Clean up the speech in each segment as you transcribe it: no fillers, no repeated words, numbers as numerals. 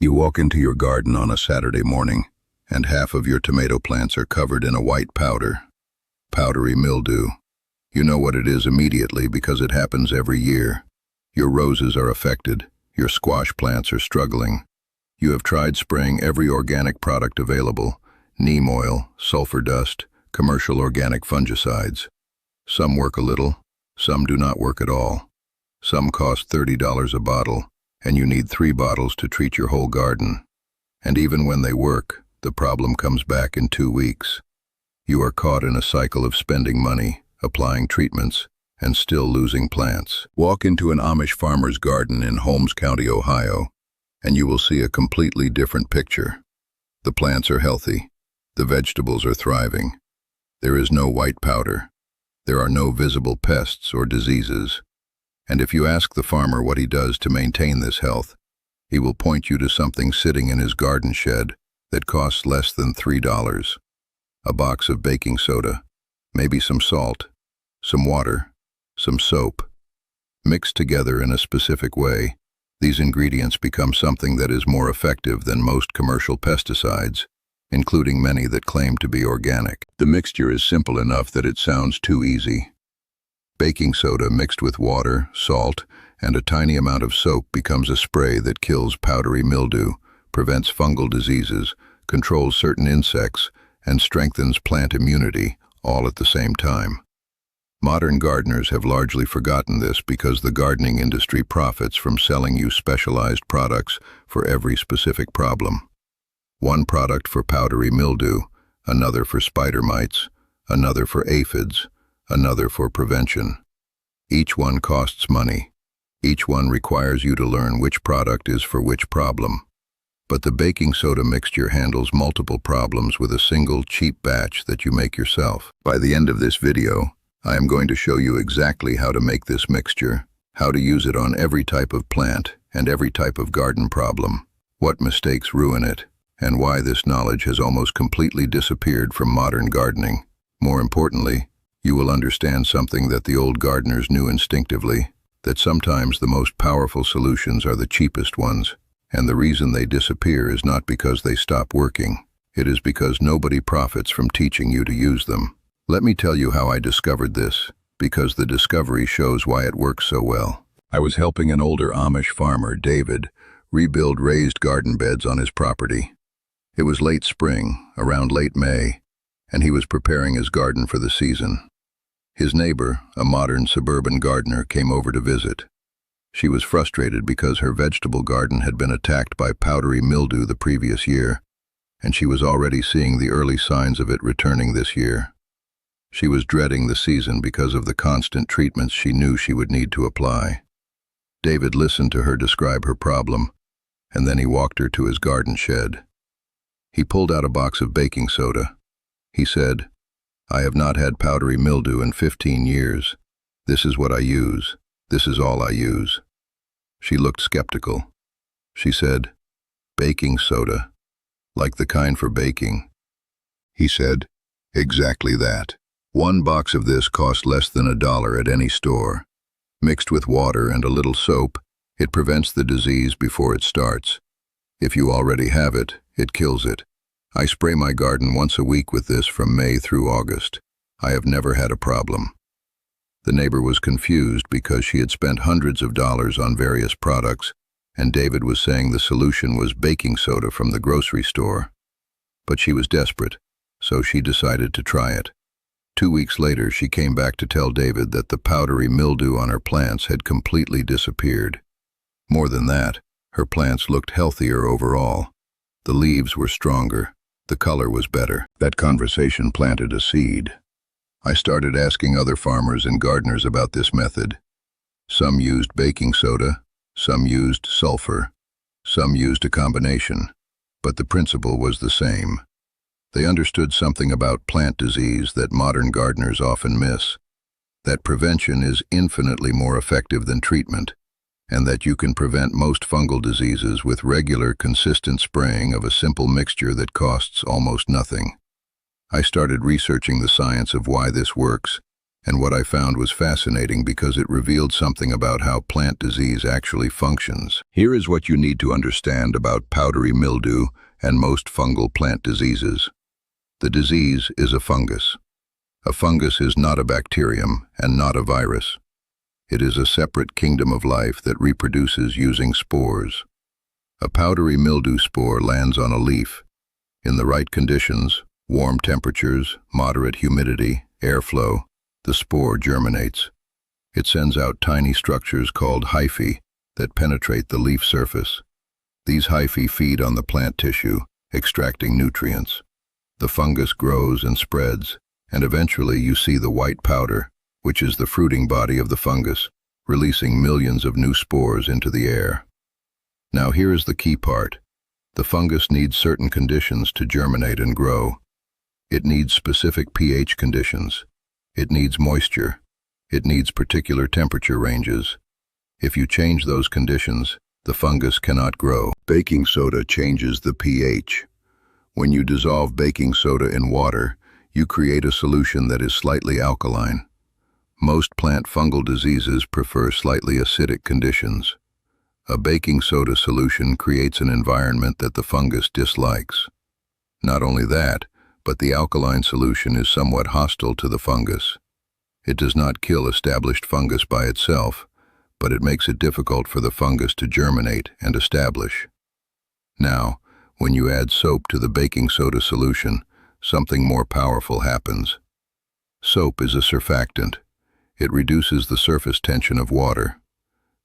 You walk into your garden on a Saturday morning, and half of your tomato plants are covered in a white powder, powdery mildew. You know what it is immediately because it happens every year. Your roses are affected, your squash plants are struggling. You have tried spraying every organic product available, neem oil, sulfur dust, commercial organic fungicides. Some work a little, some do not work at all. Some cost $30 a bottle, and you need 3 bottles to treat your whole garden. And even when they work, the problem comes back in 2 weeks. You are caught in a cycle of spending money, applying treatments, and still losing plants. Walk into an Amish farmer's garden in Holmes County, Ohio, and you will see a completely different picture. The plants are healthy. The vegetables are thriving. There is no white powder. There are no visible pests or diseases. And if you ask the farmer what he does to maintain this health, he will point you to something sitting in his garden shed that costs less than $3. A box of baking soda, maybe some salt, some water, some soap. Mixed together in a specific way, these ingredients become something that is more effective than most commercial pesticides, including many that claim to be organic. The mixture is simple enough that it sounds too easy. Baking soda mixed with water, salt, and a tiny amount of soap becomes a spray that kills powdery mildew, prevents fungal diseases, controls certain insects, and strengthens plant immunity, all at the same time. Modern gardeners have largely forgotten this because the gardening industry profits from selling you specialized products for every specific problem. One product for powdery mildew, another for spider mites, another for aphids, another for prevention. Each one costs money. Each one requires you to learn which product is for which problem. But the baking soda mixture handles multiple problems with a single cheap batch that you make yourself. By the end of this video, I am going to show you exactly how to make this mixture, how to use it on every type of plant and every type of garden problem, what mistakes ruin it, and why this knowledge has almost completely disappeared from modern gardening. More importantly, you will understand something that the old gardeners knew instinctively, that sometimes the most powerful solutions are the cheapest ones, and the reason they disappear is not because they stop working. It is because nobody profits from teaching you to use them. Let me tell you how I discovered this, because the discovery shows why it works so well. I was helping an older Amish farmer, David, rebuild raised garden beds on his property. It was late spring, around late May, and he was preparing his garden for the season. His neighbor, a modern suburban gardener, came over to visit. She was frustrated because her vegetable garden had been attacked by powdery mildew the previous year, and she was already seeing the early signs of it returning this year. She was dreading the season because of the constant treatments she knew she would need to apply. David listened to her describe her problem, and then he walked her to his garden shed. He pulled out a box of baking soda. He said, "I have not had powdery mildew in 15 years. This is what I use. This is all I use." She looked skeptical. She said, "Baking soda, like the kind for baking?" He said, "Exactly that. 1 box of this costs less than $1 at any store. Mixed with water and a little soap, it prevents the disease before it starts. If you already have it, it kills it. I spray my garden once a week with this from May through August. I have never had a problem." The neighbor was confused because she had spent hundreds of dollars on various products, and David was saying the solution was baking soda from the grocery store. But she was desperate, so she decided to try it. 2 weeks later, she came back to tell David that the powdery mildew on her plants had completely disappeared. More than that, her plants looked healthier overall. The leaves were stronger. The color was better. That conversation planted a seed. I started asking other farmers and gardeners about this method. Some used baking soda, some used sulfur, some used a combination, but the principle was the same. They understood something about plant disease that modern gardeners often miss, that prevention is infinitely more effective than treatment, and that you can prevent most fungal diseases with regular, consistent spraying of a simple mixture that costs almost nothing. I started researching the science of why this works, And what I found was fascinating because it revealed something about how plant disease actually functions. Here is what you need to understand about powdery mildew and most fungal plant diseases. The disease is a fungus. A fungus is not a bacterium and not a virus. It is a separate kingdom of life that reproduces using spores. A powdery mildew spore lands on a leaf. In the right conditions, warm temperatures, moderate humidity, airflow, the spore germinates. It sends out tiny structures called hyphae that penetrate the leaf surface. These hyphae feed on the plant tissue, extracting nutrients. The fungus grows and spreads, and eventually you see the white powder, which is the fruiting body of the fungus, releasing millions of new spores into the air. Now here is the key part. The fungus needs certain conditions to germinate and grow. It needs specific pH conditions. It needs moisture. It needs particular temperature ranges. If you change those conditions, the fungus cannot grow. Baking soda changes the pH. When you dissolve baking soda in water, you create a solution that is slightly alkaline. Most plant fungal diseases prefer slightly acidic conditions. A baking soda solution creates an environment that the fungus dislikes. Not only that, but the alkaline solution is somewhat hostile to the fungus. It does not kill established fungus by itself, but it makes it difficult for the fungus to germinate and establish. Now, when you add soap to the baking soda solution, something more powerful happens. Soap is a surfactant. It reduces the surface tension of water.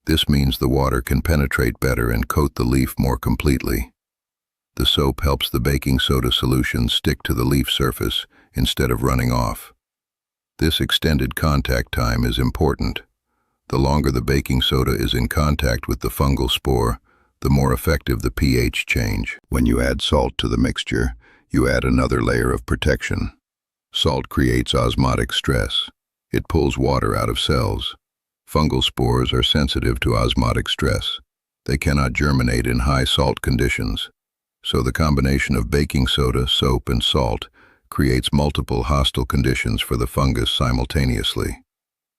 This means the water can penetrate better and coat the leaf more completely. The soap helps the baking soda solution stick to the leaf surface instead of running off. This extended contact time is important. The longer the baking soda is in contact with the fungal spore, the more effective the pH change. When you add salt to the mixture, you add another layer of protection. Salt creates osmotic stress. It pulls water out of cells. Fungal spores are sensitive to osmotic stress. They cannot germinate in high salt conditions. So the combination of baking soda, soap, and salt creates multiple hostile conditions for the fungus simultaneously.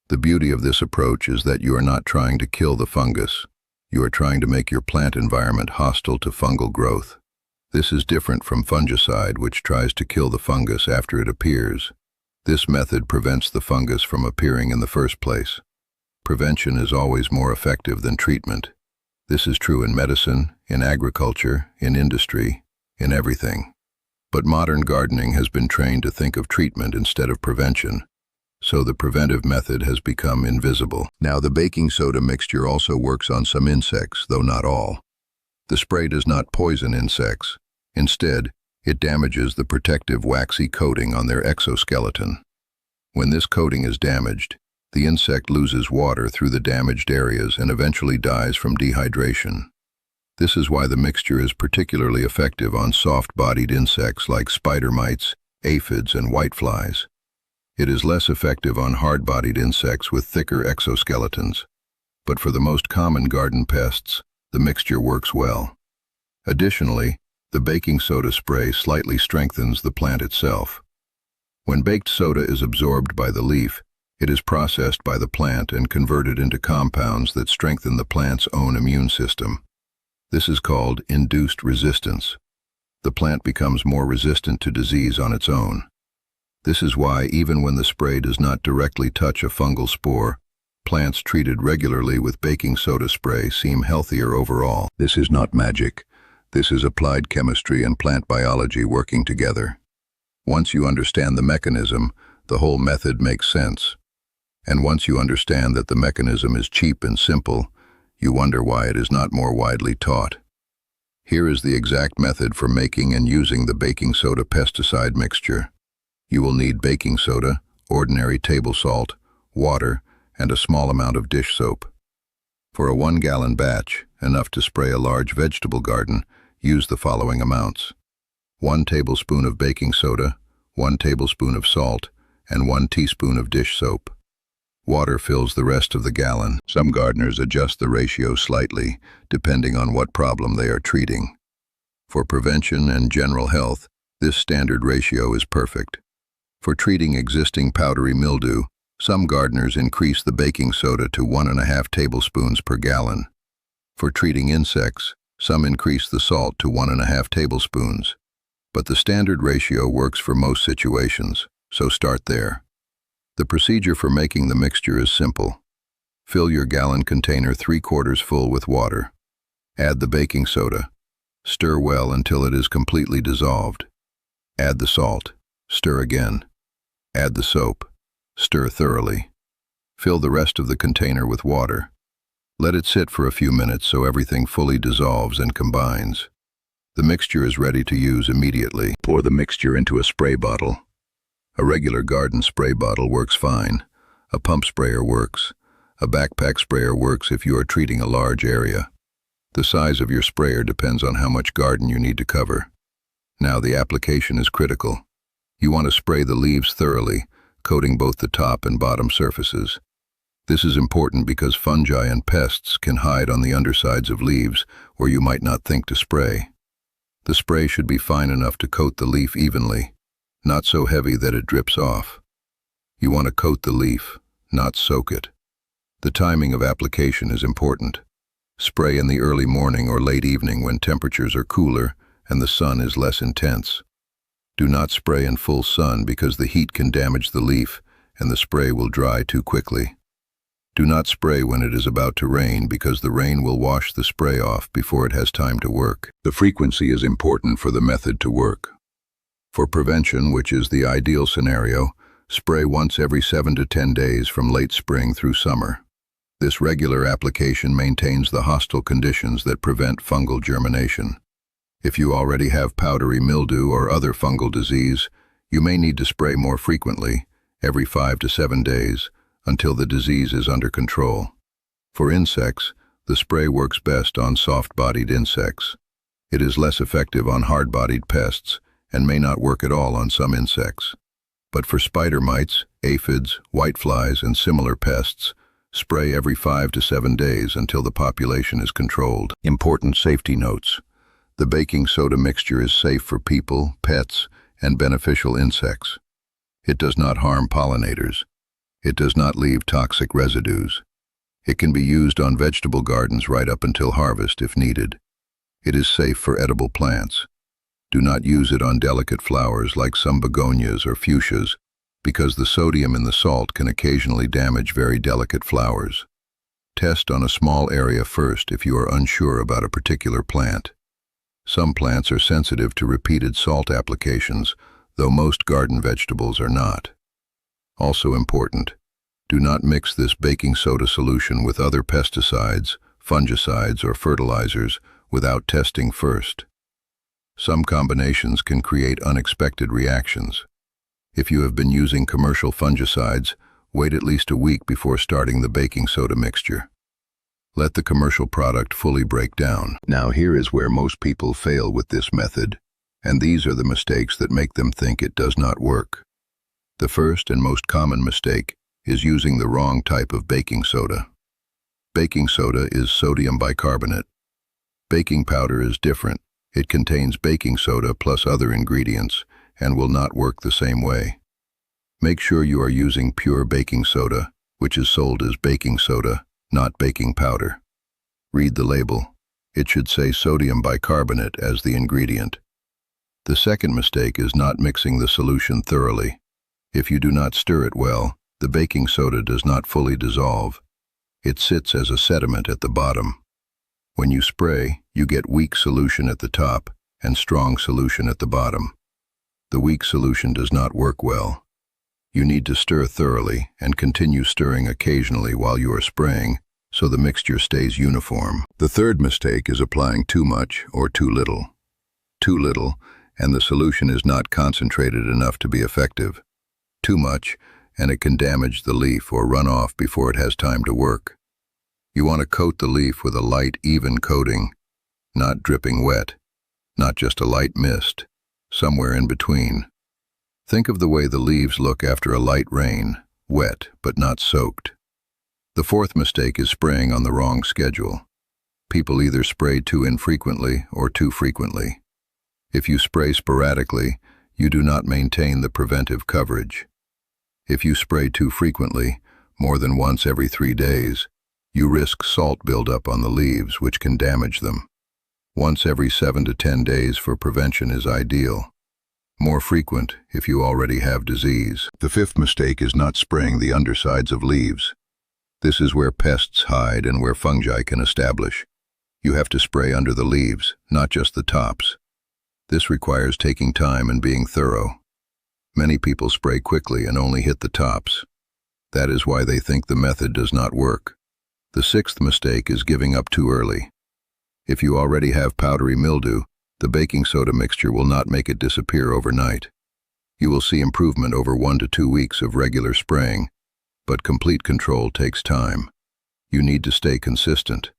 The beauty of this approach is that you are not trying to kill the fungus. You are trying to make your plant environment hostile to fungal growth. This is different from fungicide, which tries to kill the fungus after it appears. This method prevents the fungus from appearing in the first place. Prevention is always more effective than treatment. This is true in medicine, in agriculture, in industry, in everything. But modern gardening has been trained to think of treatment instead of prevention, so the preventive method has become invisible. Now, the baking soda mixture also works on some insects, though not all. The spray does not poison insects. Instead, it damages the protective waxy coating on their exoskeleton. When this coating is damaged, the insect loses water through the damaged areas and eventually dies from dehydration. This is why the mixture is particularly effective on soft-bodied insects like spider mites, aphids, and whiteflies. It is less effective on hard-bodied insects with thicker exoskeletons. But for the most common garden pests, the mixture works well. Additionally, the baking soda spray slightly strengthens the plant itself. When baked soda is absorbed by the leaf, it is processed by the plant and converted into compounds that strengthen the plant's own immune system. This is called induced resistance. The plant becomes more resistant to disease on its own. This is why, even when the spray does not directly touch a fungal spore, plants treated regularly with baking soda spray seem healthier overall. This is not magic. This is applied chemistry and plant biology working together. Once you understand the mechanism, the whole method makes sense. And once you understand that the mechanism is cheap and simple, you wonder why it is not more widely taught. Here is the exact method for making and using the baking soda pesticide mixture. You will need baking soda, ordinary table salt, water, and a small amount of dish soap. For a 1-gallon batch, enough to spray a large vegetable garden, use the following amounts: 1 tablespoon of baking soda, 1 tablespoon of salt, and 1 teaspoon of dish soap. Water fills the rest of the gallon. Some gardeners adjust the ratio slightly, depending on what problem they are treating. For prevention and general health, this standard ratio is perfect. For treating existing powdery mildew, Some gardeners increase the baking soda to 1.5 tablespoons per gallon. For treating insects, some increase the salt to 1.5 tablespoons. But the standard ratio works for most situations, so start there. The procedure for making the mixture is simple. Fill your gallon container 3/4 full with water. Add the baking soda. Stir well until it is completely dissolved. Add the salt. Stir again. Add the soap. Stir thoroughly. Fill the rest of the container with water. Let it sit for a few minutes so everything fully dissolves and combines. The mixture is ready to use immediately. Pour the mixture into a spray bottle. A regular garden spray bottle works fine. A pump sprayer works. A backpack sprayer works if you are treating a large area. The size of your sprayer depends on how much garden you need to cover. Now the application is critical. You want to spray the leaves thoroughly, coating both the top and bottom surfaces. This is important because fungi and pests can hide on the undersides of leaves where you might not think to spray. The spray should be fine enough to coat the leaf evenly, not so heavy that it drips off. You want to coat the leaf, not soak it. The timing of application is important. Spray in the early morning or late evening when temperatures are cooler and the sun is less intense. Do not spray in full sun because the heat can damage the leaf and the spray will dry too quickly. Do not spray when it is about to rain because the rain will wash the spray off before it has time to work. The frequency is important for the method to work. For prevention, which is the ideal scenario, spray once every 7 to 10 days from late spring through summer. This regular application maintains the hostile conditions that prevent fungal germination. If you already have powdery mildew or other fungal disease, you may need to spray more frequently, every 5 to 7 days, until the disease is under control. For insects, the spray works best on soft-bodied insects. It is less effective on hard-bodied pests and may not work at all on some insects. But for spider mites, aphids, whiteflies, and similar pests, spray every 5 to 7 days until the population is controlled. Important safety notes. The baking soda mixture is safe for people, pets, and beneficial insects. It does not harm pollinators. It does not leave toxic residues. It can be used on vegetable gardens right up until harvest if needed. It is safe for edible plants. Do not use it on delicate flowers like some begonias or fuchsias, because the sodium in the salt can occasionally damage very delicate flowers. Test on a small area first if you are unsure about a particular plant. Some plants are sensitive to repeated salt applications, though most garden vegetables are not. Also important, do not mix this baking soda solution with other pesticides, fungicides, or fertilizers without testing first. Some combinations can create unexpected reactions. If you have been using commercial fungicides, wait at least a week before starting the baking soda mixture. Let the commercial product fully break down. Now here is where most people fail with this method, and these are the mistakes that make them think it does not work. The first and most common mistake is using the wrong type of baking soda. Baking soda is sodium bicarbonate. Baking powder is different. It contains baking soda plus other ingredients and will not work the same way. Make sure you are using pure baking soda, which is sold as baking soda, not baking powder. Read the label. It should say sodium bicarbonate as the ingredient. The second mistake is not mixing the solution thoroughly. If you do not stir it well, the baking soda does not fully dissolve. It sits as a sediment at the bottom. When you spray, you get weak solution at the top and strong solution at the bottom. The weak solution does not work well. You need to stir thoroughly and continue stirring occasionally while you are spraying so the mixture stays uniform. The third mistake is applying too much or too little. Too little, and the solution is not concentrated enough to be effective. Too much, and it can damage the leaf or run off before it has time to work. You want to coat the leaf with a light, even coating, not dripping wet, not just a light mist, somewhere in between. Think of the way the leaves look after a light rain, wet but not soaked. The fourth mistake is spraying on the wrong schedule. People either spray too infrequently or too frequently. If you spray sporadically, you do not maintain the preventive coverage. If you spray too frequently, more than once every 3 days, you risk salt buildup on the leaves, which can damage them. Once every 7 to 10 days for prevention is ideal. More frequent if you already have disease. The fifth mistake is not spraying the undersides of leaves. This is where pests hide and where fungi can establish. You have to spray under the leaves, not just the tops. This requires taking time and being thorough. Many people spray quickly and only hit the tops. That is why they think the method does not work. The sixth mistake is giving up too early. If you already have powdery mildew, the baking soda mixture will not make it disappear overnight. You will see improvement over 1 to 2 weeks of regular spraying, but complete control takes time. You need to stay consistent.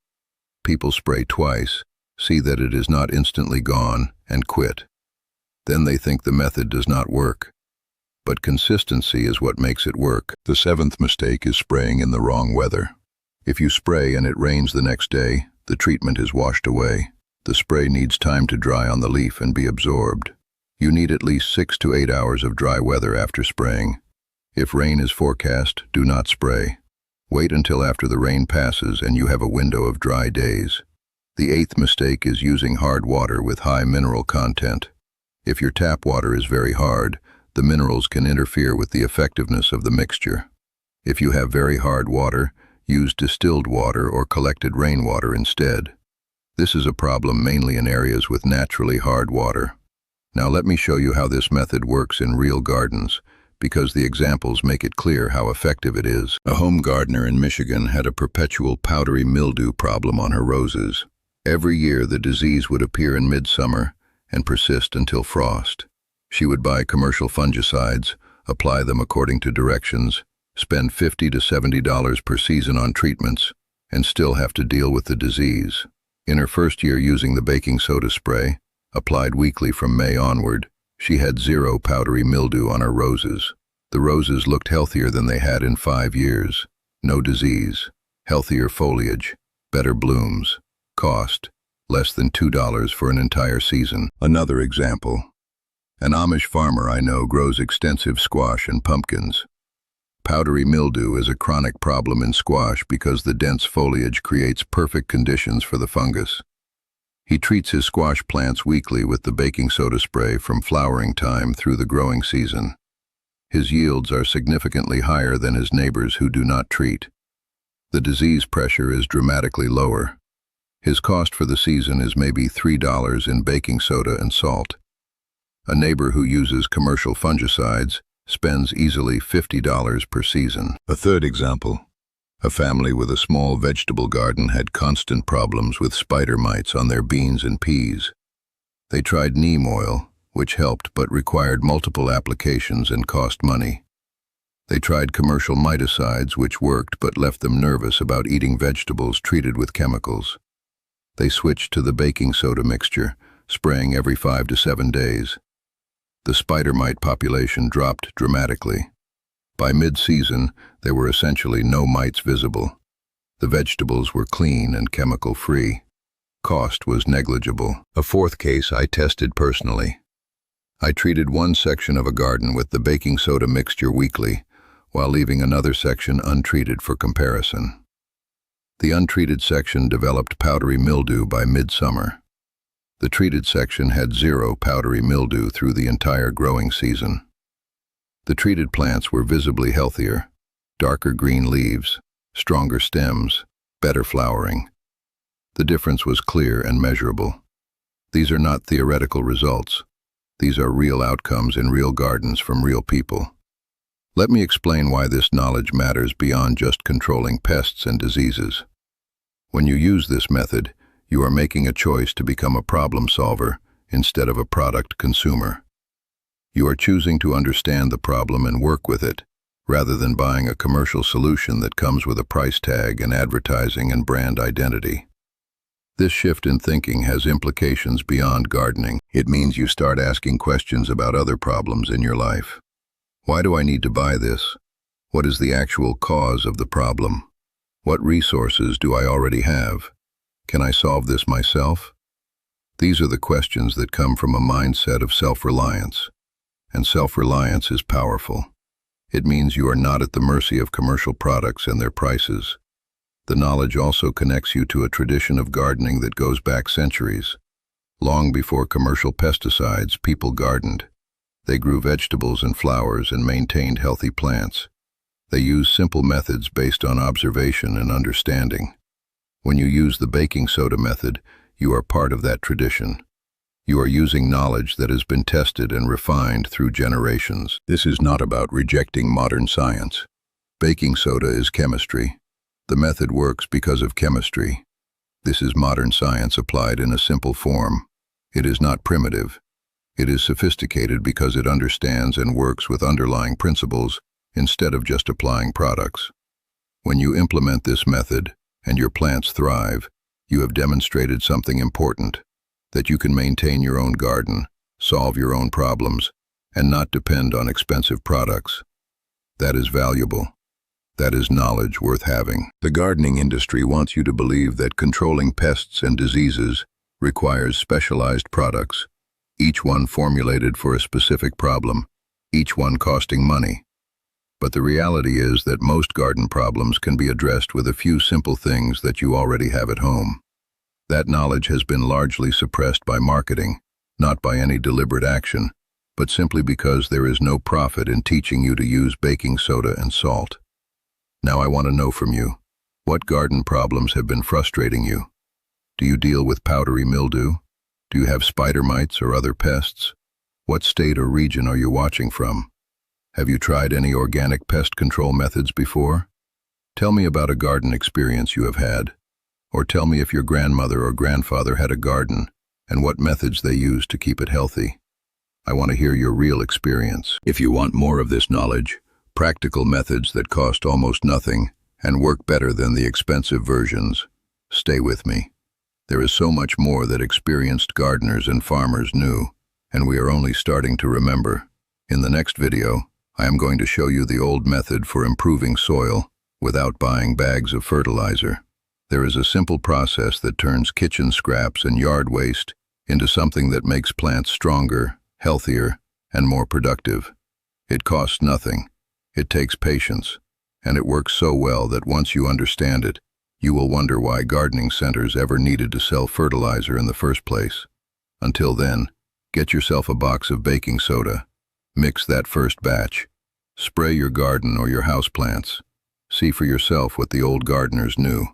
People spray twice, see that it is not instantly gone, and quit. Then they think the method does not work. But consistency is what makes it work. The seventh mistake is spraying in the wrong weather. If you spray and it rains the next day, the treatment is washed away. The spray needs time to dry on the leaf and be absorbed. You need at least 6 to 8 hours of dry weather after spraying. If rain is forecast, do not spray. Wait until after the rain passes and you have a window of dry days. The eighth mistake is using hard water with high mineral content. If your tap water is very hard, the minerals can interfere with the effectiveness of the mixture. If you have very hard water, use distilled water or collected rainwater instead. This is a problem mainly in areas with naturally hard water. Now let me show you how this method works in real gardens, because the examples make it clear how effective it is. A home gardener in Michigan had a perpetual powdery mildew problem on her roses. Every year the disease would appear in midsummer and persist until frost. She would buy commercial fungicides, apply them according to directions, spend $50 to $70 per season on treatments, and still have to deal with the disease. In her first year using the baking soda spray, applied weekly from May onward, she had 0 powdery mildew on her roses. The roses looked healthier than they had in 5 years. No disease, healthier foliage, better blooms. Cost, less than $2 for an entire season. Another example. An Amish farmer I know grows extensive squash and pumpkins. Powdery mildew is a chronic problem in squash because the dense foliage creates perfect conditions for the fungus. He treats his squash plants weekly with the baking soda spray from flowering time through the growing season. His yields are significantly higher than his neighbors who do not treat. The disease pressure is dramatically lower. His cost for the season is maybe $3 in baking soda and salt. A neighbor who uses commercial fungicides spends easily $50 per season. A third example. A family with a small vegetable garden had constant problems with spider mites on their beans and peas. They tried neem oil, which helped but required multiple applications and cost money. They tried commercial miticides, which worked but left them nervous about eating vegetables treated with chemicals. They switched to the baking soda mixture, spraying every 5 to 7 days. The spider mite population dropped dramatically. By mid-season, there were essentially no mites visible. The vegetables were clean and chemical-free. Cost was negligible. A fourth case I tested personally. I treated one section of a garden with the baking soda mixture weekly, while leaving another section untreated for comparison. The untreated section developed powdery mildew by midsummer. The treated section had 0 powdery mildew through the entire growing season. The treated plants were visibly healthier, darker green leaves, stronger stems, better flowering. The difference was clear and measurable. These are not theoretical results. These are real outcomes in real gardens from real people. Let me explain why this knowledge matters beyond just controlling pests and diseases. When you use this method, you are making a choice to become a problem solver instead of a product consumer. You are choosing to understand the problem and work with it, rather than buying a commercial solution that comes with a price tag and advertising and brand identity. This shift in thinking has implications beyond gardening. It means you start asking questions about other problems in your life. Why do I need to buy this? What is the actual cause of the problem? What resources do I already have? Can I solve this myself? These are the questions that come from a mindset of self-reliance. And self-reliance is powerful. It means you are not at the mercy of commercial products and their prices. The knowledge also connects you to a tradition of gardening that goes back centuries. Long before commercial pesticides, people gardened. They grew vegetables and flowers and maintained healthy plants. They used simple methods based on observation and understanding. When you use the baking soda method, you are part of that tradition. You are using knowledge that has been tested and refined through generations. This is not about rejecting modern science. Baking soda is chemistry. The method works because of chemistry. This is modern science applied in a simple form. It is not primitive. It is sophisticated because it understands and works with underlying principles instead of just applying products. When you implement this method and your plants thrive, you have demonstrated something important, that you can maintain your own garden, solve your own problems, and not depend on expensive products. That is valuable. That is knowledge worth having. The gardening industry wants you to believe that controlling pests and diseases requires specialized products, each one formulated for a specific problem, each one costing money. But the reality is that most garden problems can be addressed with a few simple things that you already have at home. That knowledge has been largely suppressed by marketing, not by any deliberate action, but simply because there is no profit in teaching you to use baking soda and salt. Now I want to know from you, what garden problems have been frustrating you? Do you deal with powdery mildew? Do you have spider mites or other pests? What state or region are you watching from? Have you tried any organic pest control methods before? Tell me about a garden experience you have had. Or tell me if your grandmother or grandfather had a garden and what methods they used to keep it healthy. I want to hear your real experience. If you want more of this knowledge, practical methods that cost almost nothing and work better than the expensive versions, stay with me. There is so much more that experienced gardeners and farmers knew, and we are only starting to remember. In the next video, I am going to show you the old method for improving soil without buying bags of fertilizer. There is a simple process that turns kitchen scraps and yard waste into something that makes plants stronger, healthier, and more productive. It costs nothing. It takes patience, and it works so well that once you understand it, you will wonder why gardening centers ever needed to sell fertilizer in the first place. Until then, get yourself a box of baking soda. Mix that first batch. Spray your garden or your houseplants. See for yourself what the old gardeners knew.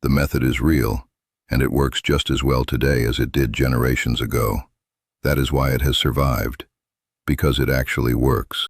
The method is real, and it works just as well today as it did generations ago. That is why it has survived, because it actually works.